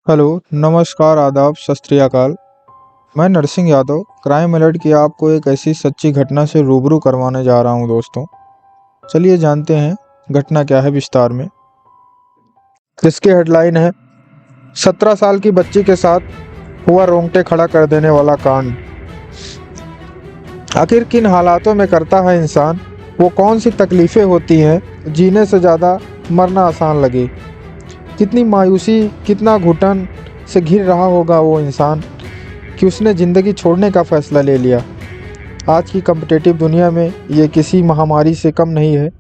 Hello, नमस्कार, आदाब, सत श्री अकाल। मैं नरसिंह यादव क्राइम अलर्ट की आपको एक ऐसी सच्ची घटना से रूबरू करवाने जा रहा हूं दोस्तों। चलिए जानते हैं घटना क्या है विस्तार में। इसकी हेडलाइन है 17 साल की बच्ची के साथ हुआ रोंगटे खड़ा कर देने वाला कांड। आखिर किन हालातों में करता है इंसान, वो कौन सी तकलीफ़ें होती हैं जीने से ज़्यादा मरना आसान लगे। कितनी मायूसी, कितना घुटन से घिर रहा होगा वो इंसान कि उसने ज़िंदगी छोड़ने का फ़ैसला ले लिया। आज की कॉम्पिटिटिव दुनिया में ये किसी महामारी से कम नहीं है।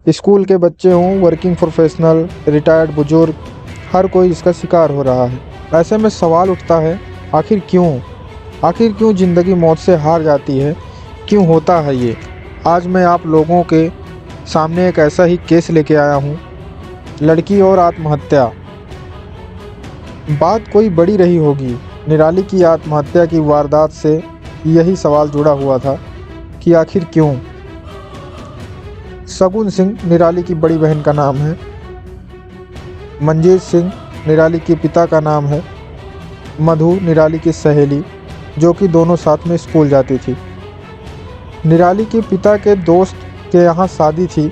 स्कूल के बच्चे हों, वर्किंग प्रोफेशनल, रिटायर्ड बुजुर्ग, हर कोई इसका शिकार हो रहा है। ऐसे में सवाल उठता है, आखिर क्यों ज़िंदगी मौत से हार जाती है, क्यों होता है ये। आज मैं आप लोगों के सामने एक ऐसा ही केस लेके आया हूँ, लड़की और आत्महत्या। बात कोई बड़ी रही होगी। निराली की आत्महत्या की वारदात से यही सवाल जुड़ा हुआ था कि आखिर क्यों। शगुन सिंह निराली की बड़ी बहन का नाम है। मंजीत सिंह निराली के पिता का नाम है। मधु निराली की सहेली, जो कि दोनों साथ में स्कूल जाती थी। निराली के पिता के दोस्त के यहाँ शादी थी।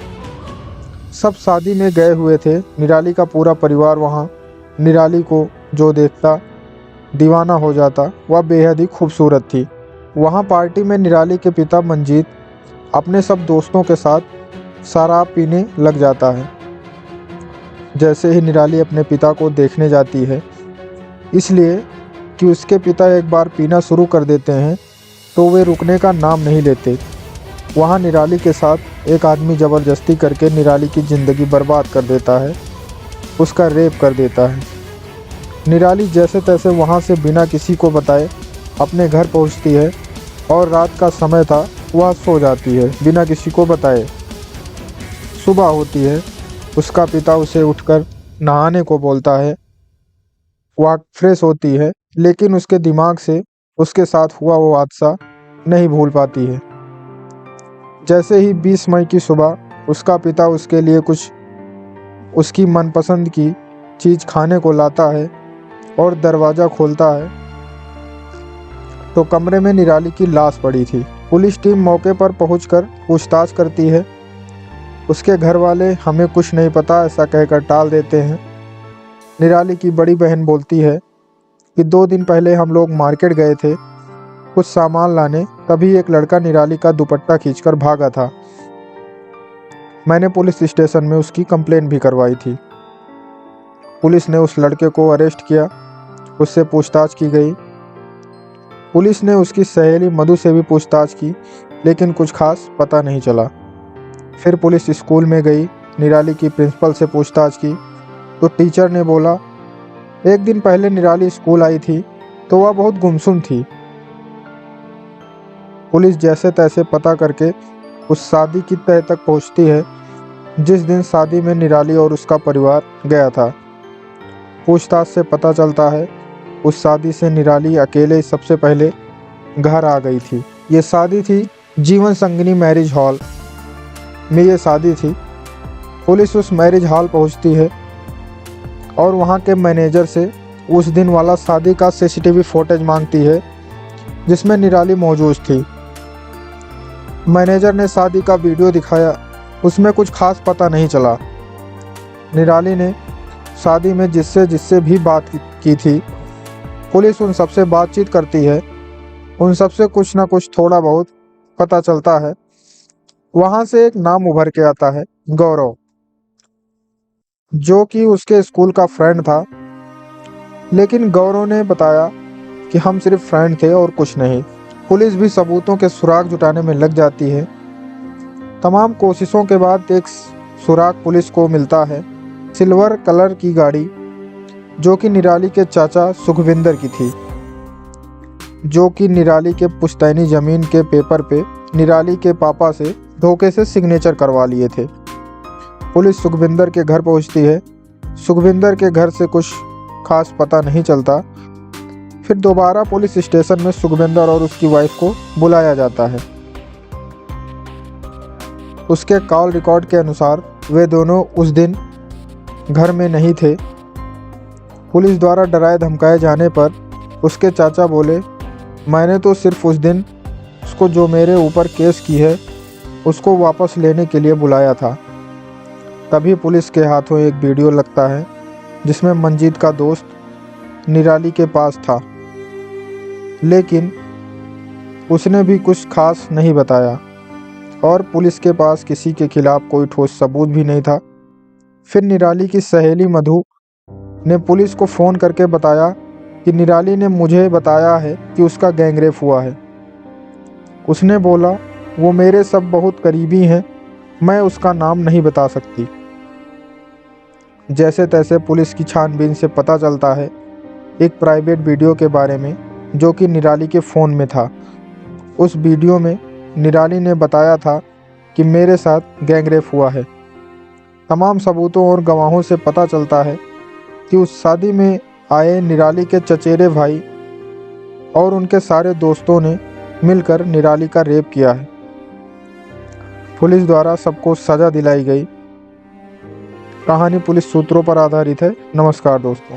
सब शादी में गए हुए थे। निराली का पूरा परिवार वहाँ। निराली को जो देखता दीवाना हो जाता। वह बेहद ही खूबसूरत थी। वहाँ पार्टी में निराली के पिता मंजीत अपने सब दोस्तों के साथ शराब पीने लग जाता है। जैसे ही निराली अपने पिता को देखने जाती है, इसलिए कि उसके पिता एक बार पीना शुरू कर देते हैं तो वे रुकने का नाम नहीं लेते। वहाँ निराली के साथ एक आदमी ज़बरदस्ती करके निराली की ज़िंदगी बर्बाद कर देता है, उसका रेप कर देता है। निराली जैसे तैसे वहाँ से बिना किसी को बताए अपने घर पहुँचती है और रात का समय था, वह सो जाती है बिना किसी को बताए। सुबह होती है, उसका पिता उसे उठकर नहाने को बोलता है। वह फ्रेश होती है, लेकिन उसके दिमाग से उसके साथ हुआ वो हादसा नहीं भूल पाती है। जैसे ही 20 मई की सुबह उसका पिता उसके लिए कुछ उसकी मनपसंद की चीज़ खाने को लाता है और दरवाज़ा खोलता है तो कमरे में निराली की लाश पड़ी थी। पुलिस टीम मौके पर पहुंचकर पूछताछ करती है। उसके घर वाले हमें कुछ नहीं पता ऐसा कहकर टाल देते हैं। निराली की बड़ी बहन बोलती है कि 2 दिन पहले हम लोग मार्केट गए थे कुछ सामान लाने, तभी एक लड़का निराली का दुपट्टा खींचकर भागा था। मैंने पुलिस स्टेशन में उसकी कंप्लेन भी करवाई थी। पुलिस ने उस लड़के को अरेस्ट किया, उससे पूछताछ की गई। पुलिस ने उसकी सहेली मधु से भी पूछताछ की, लेकिन कुछ खास पता नहीं चला। फिर पुलिस स्कूल में गई, निराली की प्रिंसिपल से पूछताछ की तो टीचर ने बोला, एक दिन पहले निराली स्कूल आई थी तो वह बहुत गुमसुम थी। पुलिस जैसे तैसे पता करके उस शादी की तह तक पहुंचती है जिस दिन शादी में निराली और उसका परिवार गया था। पूछताछ से पता चलता है उस शादी से निराली अकेले सबसे पहले घर आ गई थी। ये शादी थी जीवन संगिनी मैरिज हॉल में, ये शादी थी। पुलिस उस मैरिज हॉल पहुंचती है और वहां के मैनेजर से उस दिन वाला शादी का सीसीटीवी फुटेज मांगती है जिसमें निराली मौजूद थी। मैनेजर ने शादी का वीडियो दिखाया, उसमें कुछ खास पता नहीं चला। निराली ने शादी में जिससे भी बात की थी, पुलिस उन सबसे बातचीत करती है। उन सबसे कुछ ना कुछ थोड़ा बहुत पता चलता है। वहाँ से एक नाम उभर के आता है, गौरव, जो कि उसके स्कूल का फ्रेंड था। लेकिन गौरव ने बताया कि हम सिर्फ फ्रेंड थे और कुछ नहीं। पुलिस भी सबूतों के सुराग जुटाने में लग जाती है। तमाम कोशिशों के बाद एक सुराग पुलिस को मिलता है, सिल्वर कलर की गाड़ी, जो कि निराली के चाचा सुखविंदर की थी, जो कि निराली के पुश्तैनी ज़मीन के पेपर पे निराली के पापा से धोखे से सिग्नेचर करवा लिए थे। पुलिस सुखविंदर के घर पहुंचती है। सुखविंदर के घर से कुछ खास पता नहीं चलता। फिर दोबारा पुलिस स्टेशन में सुखविंदर और उसकी वाइफ को बुलाया जाता है। उसके कॉल रिकॉर्ड के अनुसार वे दोनों उस दिन घर में नहीं थे। पुलिस द्वारा डराए धमकाए जाने पर उसके चाचा बोले, मैंने तो सिर्फ उस दिन उसको जो मेरे ऊपर केस की है उसको वापस लेने के लिए बुलाया था। तभी पुलिस के हाथों एक वीडियो लगता है जिसमें मंजीत का दोस्त निराली के पास था, लेकिन उसने भी कुछ खास नहीं बताया और पुलिस के पास किसी के खिलाफ कोई ठोस सबूत भी नहीं था। फिर निराली की सहेली मधु ने पुलिस को फ़ोन करके बताया कि निराली ने मुझे बताया है कि उसका गैंगरेप हुआ है। उसने बोला वो मेरे सब बहुत करीबी हैं, मैं उसका नाम नहीं बता सकती। जैसे तैसे पुलिस की छानबीन से पता चलता है एक प्राइवेट वीडियो के बारे में जो कि निराली के फ़ोन में था। उस वीडियो में निराली ने बताया था कि मेरे साथ गैंगरेप हुआ है। तमाम सबूतों और गवाहों से पता चलता है कि उस शादी में आए निराली के चचेरे भाई और उनके सारे दोस्तों ने मिलकर निराली का रेप किया है। पुलिस द्वारा सबको सज़ा दिलाई गई। कहानी पुलिस सूत्रों पर आधारित है। नमस्कार दोस्तों।